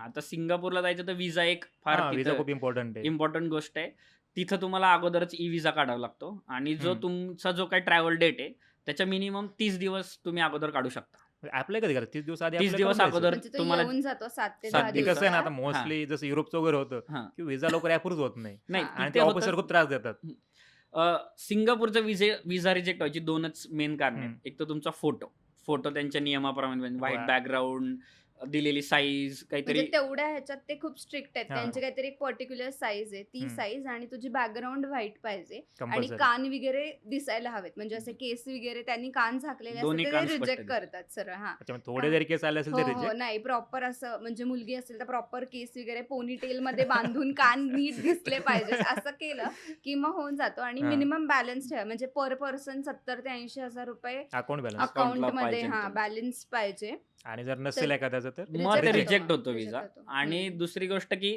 आता सिंगापूरला जायचं तर विजा एक फार व्हिसा खूप इम्पॉर्टंट आहे. इम्पॉर्टंट गोष्ट आहे. तिथं तुम्हाला अगोदरच ई-व्हिसा काढावा लागतो आणि जो तुमचा जो काही ट्रॅव्हल डेट आहे त्याच्या मिनिमम 30 दिवस तुम्ही अगोदर काढू शकता. अप्लाय कधी करा 30 दिवस आधी 30 apply दिवस करून द्यायचं. अगोदर म्हणजे तो तुम्हाला येऊन जातो 7 ते 7 10 ते कसं आहे ना, आता दिवसात. मोस्टली जसं युरोपचं वगैरे होतं हां. की व्हिसा लवकर अप्रूव्ह होत नाही नाही हां. आणि तिथे ते होतं. ऑफिसर खूप त्रास देतात. सिंगापूरचा व्हिसा रिजेक्ट व्हायची 2च मेन कारण आहेत. एक तर तुमचा फोटो त्यांच्या नियमाप्रमाणे व्हाईट वा. बॅकग्राऊंड, दिलेली साईज काहीतरी म्हणजे तेवढ्या ह्याच्यात ते खूप स्ट्रिक्ट आहेत. हां. त्यांची काहीतरी एक पर्टिक्युलर साईज आहे. ती साईज आणि तुझी बॅकग्राऊंड व्हाईट पाहिजे आणि कंपल्सरी. कान वगैरे दिसायला हवेत. म्हणजे असे केस वगैरे त्यांनी कान झाकलेले दोन्ही असतात कान ते स्पष्ट रिजेक्ट दिसतात. करतात सरळ. हां. त्याच्यामुळे थोडे जरी केस आले असेल हो तर हो रिजेक्ट. नाही प्रॉपर असं म्हणजे मुलगी असेल तर प्रॉपर केस वगैरे पोनीटेल मध्ये बांधून कान नीट दिसले पाहिजे असं केलं की मग होऊन जातो. आणि हां. मिनिमम बॅलन्स ठेवा म्हणजे पर पर्सन 70 ते 80,000 रुपये अकाउंट बॅलन्स. Account ला अकाउंट मध्ये पाहिजे हा तुमचं. बॅलन्स पाहिजे. आणि जर नसेल एखाद्याचं तर मग ते Reject रिजेक्ट होतो. होतो Reject विजा. होतो. आणि हम्म. दुसरी गोष्ट की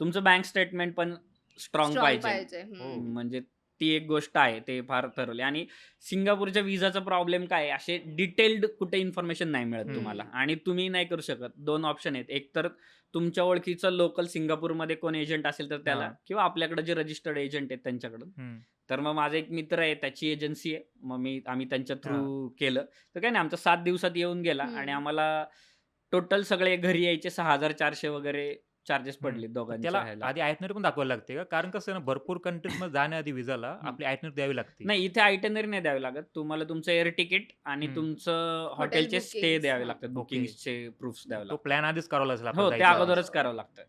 तुमचं बँक स्टेटमेंट पण स्ट्रॉंग स्ट्रॉंग पाहिजे. पाहिजे. हो. म्हणजे ती एक गोष्ट आहे, ते फार ठरवले. आणि सिंगापूरच्या विजाचा प्रॉब्लेम काय आहे, असे डिटेल्ड कुठे इन्फॉर्मेशन नाही मिळत तुम्हाला आणि तुम्ही नाही करू शकत. 2 ऑप्शन आहेत. एक तर तुमच्या ओळखीचं लोकल सिंगापूरमध्ये कोण एजंट असेल तर त्याला, हां. किंवा आपल्याकडे जे रजिस्टर्ड एजंट आहेत त्यांच्याकडून. तर मग माझा एक मित्र आहे, त्याची एजन्सी आहे. मग आम्ही त्यांच्या थ्रू केलं. तर काय नाही, आमचा 7 दिवसात येऊन गेला आणि आम्हाला टोटल सगळे घरी यायचे 6,400 वगैरे चार्जेस पडले दोघांच्या त्याला ह्याला. आधी आयटनरी पण दाखवायला लागते का? कारण कसं आहे ना, भरपूर कंट्रीज मध्ये जाण्याआधी विजाला आपली आयटनरी द्यावी लागते. नाही, इथे आयटनरी नाही द्यावी लागत. तुम्हाला तुमचं एअर तिकीट आणि तुमचं हॉटेलचे स्टे bookings, द्यावे हां. लागतात. बुकिंगचे प्रूफ्स द्यावे तो लागतात. प्लॅन आधीच करावा लागेल हो, आपल्याला ते जायच्या आधी. अगोदरच करावं लागतं.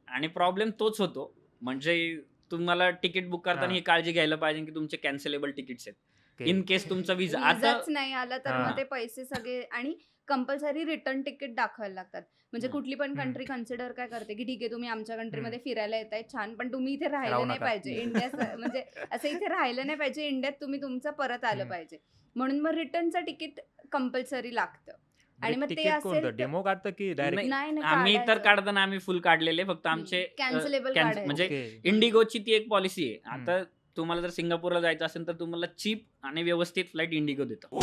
आणि प्रॉब्लेम तोच होतो. म्हणजे तुम्हाला तिकीट बुक करताना हां. ही काळजी घ्यायला पाहिजे की तुमचे कॅन्सलेबल तिकीट्स आहेत. Okay. इन केस तुमचा विजा आता विजाच नाही आला तर हां. मग ते पैसे सगळे आणि कंपल्सरी रिटर्न तिकीट दाखवायला लागतात. म्हणजे कुठली पण कंट्री कन्सिडर काय करते की ठीक आहे तुम्ही आमच्या कंट्रीमध्ये फिरायला येताय छान, पण तुम्ही इथे राहिलं राहू नाही नका. पाहिजे. इंडिया म्हणजे असं इथे राहिलं नाही पाहिजे. इंडियात तुम्ही तुमचं परत आलं पाहिजे. म्हणून मग रिटर्नचं तिकीट कंपल्सरी लागतं. आणि मग ते तिकीट असेल कोणतं डेमो काढतं की डायरेक्ट? नाही आम्ही तर काढायचं. काढताना आम्ही फुल काढलेले. फक्त आमचे Cancelable काढायचे. म्हणजे इंडिगोची ती एक पॉलिसी आहे. आता तुम्हाला जर सिंगापूरला जायचं असेल तर तुम्हाला चीप आणि व्यवस्थित फ्लाईट इंडिगो देतं.